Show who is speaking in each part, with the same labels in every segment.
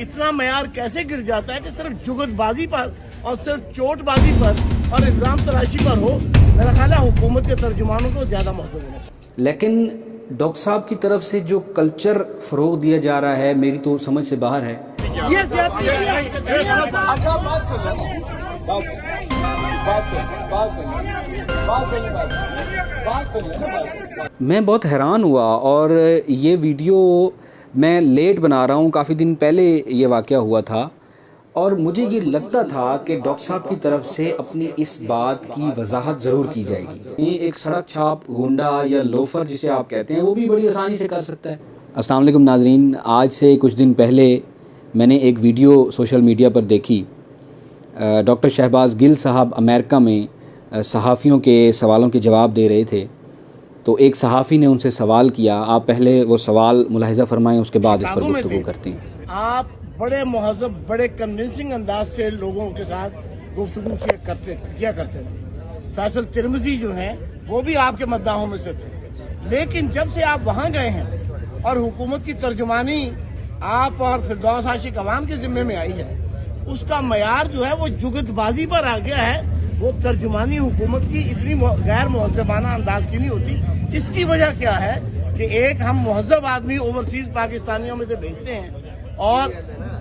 Speaker 1: इतना मयार कैसे गिर जाता है कि सिर्फ जुगतबाजी पर और सिर्फ चोटबाजी पर और इल्जाम तराशी पर हो। मेरा ख्याल है हुकूमत के तर्जुमानों को ज्यादा महसूस होना चाहिए।
Speaker 2: लेकिन डॉक्टर साहब की तरफ से जो कल्चर फरोग दिया जा रहा है मेरी तो समझ से बाहर है।
Speaker 1: ये
Speaker 3: अच्छा बात सुन
Speaker 2: मैं बहुत हैरान हुआ और ये वीडियो मैं लेट बना रहा हूँ, काफ़ी दिन पहले ये वाक़या हुआ था और मुझे ये लगता था कि डॉक्टर साहब की तरफ से अपनी इस बात की वजाहत ज़रूर की जाएगी। ये एक सड़क छाप गुंडा या लोफर जिसे आप कहते हैं वो भी बड़ी आसानी से कर सकता है। अस्सलाम वालेकुम नाजरीन, आज से कुछ दिन पहले मैंने एक वीडियो सोशल मीडिया पर देखी। डॉक्टर शहबाज गिल साहब अमेरिका में सहाफ़ियों के सवालों के जवाब दे रहे थे, तो एक सहाफ़ी ने उनसे सवाल किया। आप पहले वो सवाल मुलाहिज़ा फरमाएं, उसके बाद इस पर गुफ्तगू करते हैं।
Speaker 1: आप बड़े महज़ब बड़े कन्विंसिंग अंदाज से लोगों के साथ गुफ्तगू किया करते थे। फैसल तिरमिज़ी जो हैं वो भी आपके मद्दाहों में से थे, लेकिन जब से आप वहाँ गए हैं और हुकूमत की तर्जुमानी आप और फिरदौस आशिक अवाम के ज़िम्मे में आई है, उसका मयार जो है वो जुगतबाजी पर आ गया है। वो तर्जुमानी हुकूमत की इतनी गैर मुहज़्ज़बाना अंदाज की नहीं होती। इसकी वजह क्या है कि एक हम मुहज़्ज़ब आदमी ओवरसीज पाकिस्तानियों में से भेजते हैं और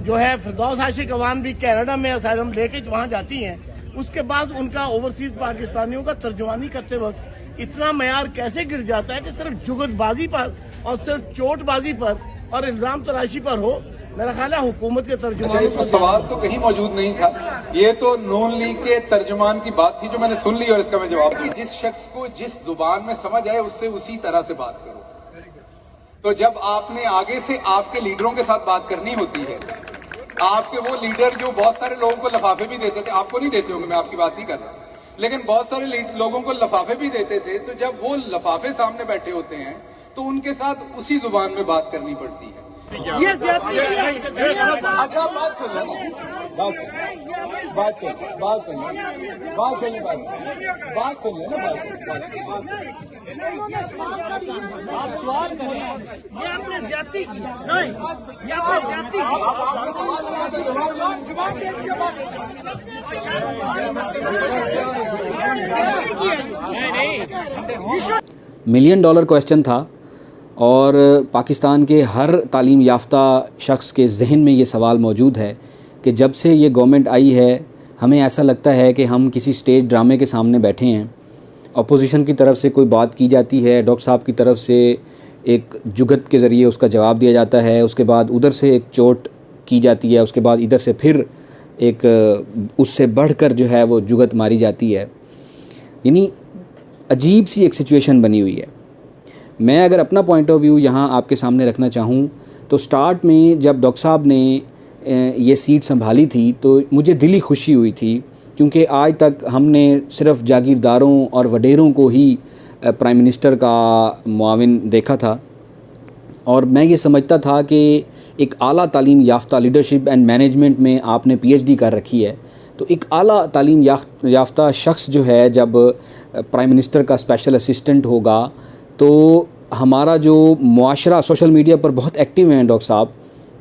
Speaker 1: जो है फिरदौस आशिक अवाम भी कनाडा में असाइलम लेके वहाँ जाती हैं, उसके बाद उनका ओवरसीज पाकिस्तानियों का तर्जुमानी करते वक्त इतना मयार कैसे गिर जाता है कि सिर्फ जुगतबाजी पर और सिर्फ चोटबाजी पर और इल्जाम तराशी पर हो। मेरा ख्याल है हुकूमत के तर्जुमान।
Speaker 3: अच्छा, इसमें सवाल तो कहीं मौजूद नहीं था, ये तो नून लीग के तर्जुमान की बात थी जो मैंने सुन ली और इसका मैं जवाब दिया। जिस शख्स को जिस जुबान में समझ आए उससे उसी तरह से बात करो। तो जब आपने आगे से आपके लीडरों के साथ बात करनी होती है, आपके वो लीडर जो बहुत सारे लोगों को लफाफे भी देते थे, आपको नहीं देते होंगे, मैं आपकी बात नहीं कर रहा, लेकिन बहुत सारे लोगों को लफाफे भी देते थे, तो जब वो लफाफे सामने बैठे होते हैं तो उनके साथ उसी जुबान में बात करनी पड़ती है।
Speaker 1: ये
Speaker 3: अच्छा बात सुन लेना।
Speaker 1: आप सवाल करें, ये आपने ज्यादती की नहीं, ये आपने ज्यादती की।
Speaker 3: आपका सवाल क्या था? जवाब
Speaker 2: $1 मिलियन क्वेश्चन था और पाकिस्तान के हर तालीम याफ्ता शख्स के जहन में ये सवाल मौजूद है कि जब से ये गवर्नमेंट आई है हमें ऐसा लगता है कि हम किसी स्टेज ड्रामे के सामने बैठे हैं। अपोजिशन की तरफ से कोई बात की जाती है, डॉक्टर साहब की तरफ से एक जुगत के ज़रिए उसका जवाब दिया जाता है, उसके बाद उधर से एक चोट की जाती है, उसके बाद इधर से फिर एक उससे बढ़कर जो है वो जुगत मारी जाती है। यानी अजीब सी एक सिचुएशन बनी हुई है। मैं अगर अपना पॉइंट ऑफ व्यू यहाँ आपके सामने रखना चाहूँ तो स्टार्ट में जब डॉक्टर साहब ने ये सीट संभाली थी तो मुझे दिली खुशी हुई थी, क्योंकि आज तक हमने सिर्फ जागीरदारों और वडेरों को ही प्राइम मिनिस्टर का मुआविन देखा था और मैं ये समझता था कि एक आला तालीम याफ्ता लीडरशिप एंड मैनेजमेंट में आपने PhD कर रखी है, तो एक आला तालीम याफ्ता शख्स जो है जब प्राइम मिनिस्टर का स्पेशल असिस्टेंट होगा तो हमारा जो मुआशरा सोशल मीडिया पर बहुत एक्टिव हैं डॉक्टर साहब,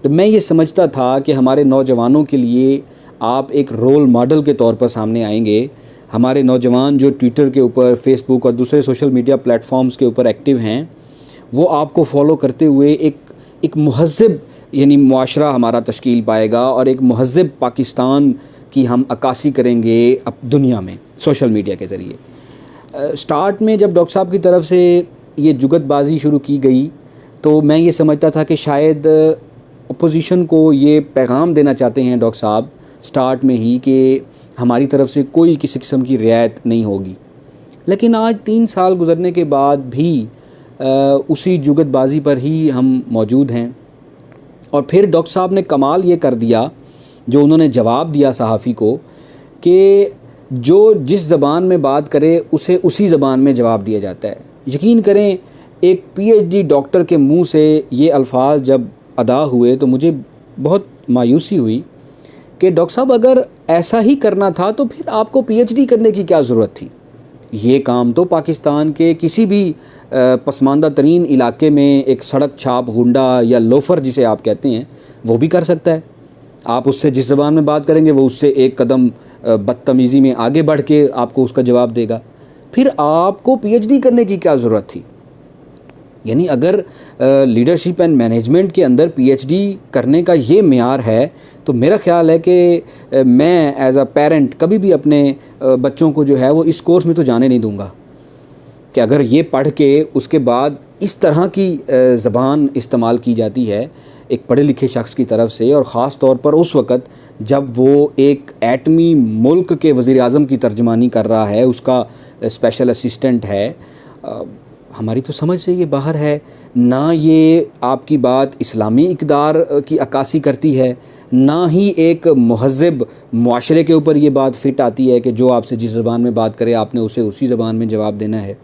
Speaker 2: तो मैं ये समझता था कि हमारे नौजवानों के लिए आप एक रोल मॉडल के तौर पर सामने आएंगे। हमारे नौजवान जो ट्विटर के ऊपर, फेसबुक और दूसरे सोशल मीडिया प्लेटफॉर्म्स के ऊपर एक्टिव हैं, वो आपको फॉलो करते हुए एक मुहज़्ज़ब यानी मुआशरा हमारा तश्कील पाएगा और एक मुहज़्ज़ब पाकिस्तान की हम अक्कासी करेंगे अब दुनिया में सोशल मीडिया के ज़रिए। स्टार्ट में जब डॉक्टर साहब की तरफ से ये जुगतबाजी शुरू की गई तो मैं ये समझता था कि शायद अपोजिशन को ये पैगाम देना चाहते हैं डॉक्टर साहब स्टार्ट में ही कि हमारी तरफ से कोई किसी किस्म की रियायत नहीं होगी। लेकिन आज 3 साल गुजरने के बाद भी उसी जुगतबाजी पर ही हम मौजूद हैं। और फिर डॉक्टर साहब ने कमाल ये कर दिया जो उन्होंने जवाब दिया सहाफ़ी को कि जो जिस ज़बान में बात करे उसे उसी ज़बान में जवाब दिया जाता है। यकीन करें, एक PhD डॉक्टर के मुंह से ये अल्फाज जब अदा हुए तो मुझे बहुत मायूसी हुई कि डॉक्टर साहब अगर ऐसा ही करना था तो फिर आपको PhD करने की क्या ज़रूरत थी। ये काम तो पाकिस्तान के किसी भी पसमानदा तरीन इलाके में एक सड़क छाप गुंडा या लोफर जिसे आप कहते हैं वो भी कर सकता है। आप उससे जिस ज़बान में बात करेंगे वो उससे एक कदम बदतमीज़ी में आगे बढ़ के आपको उसका जवाब देगा। फिर आपको पीएचडी करने की क्या ज़रूरत थी? यानी अगर लीडरशिप एंड मैनेजमेंट के अंदर पीएचडी करने का ये मेयार है, तो मेरा ख़्याल है कि मैं एज अ पेरेंट कभी भी अपने बच्चों को जो है वो इस कोर्स में तो जाने नहीं दूंगा कि अगर ये पढ़ के उसके बाद इस तरह की ज़बान इस्तेमाल की जाती है एक पढ़े लिखे शख्स की तरफ से, और ख़ास तौर पर उस वक़्त जब वो एक एटमी मुल्क के वज़ीर आज़म की तर्जमानी कर रहा है, उसका स्पेशल असिस्टेंट है। हमारी तो समझ से ये बाहर है। ना ये आपकी बात इस्लामी इक़दार की अक्कासी करती है, ना ही एक महज़्ज़ब मुआशरे के ऊपर ये बात फ़िट आती है कि जो आपसे जिस ज़बान में बात करे आपने उसे उसी ज़बान में जवाब देना है।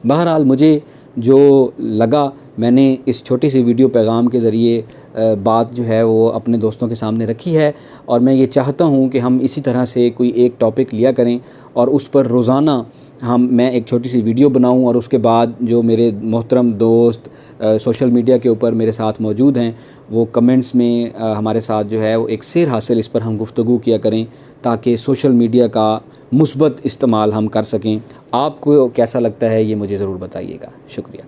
Speaker 2: बहरहाल मुझे जो लगा, मैंने इस छोटी सी वीडियो पैगाम के ज़रिए बात जो है वो अपने दोस्तों के सामने रखी है, और मैं ये चाहता हूँ कि हम इसी तरह से कोई एक टॉपिक लिया करें और उस पर रोज़ाना मैं एक छोटी सी वीडियो बनाऊं, और उसके बाद जो मेरे मोहतरम दोस्त सोशल मीडिया के ऊपर मेरे साथ मौजूद हैं वो कमेंट्स में हमारे साथ जो है वो एक सैर हासिल इस पर हम गुफ्तगू किया करें, ताकि सोशल मीडिया का मुस्बत इस्तेमाल हम कर सकें। आपको कैसा लगता है ये मुझे ज़रूर बताइएगा। शुक्रिया।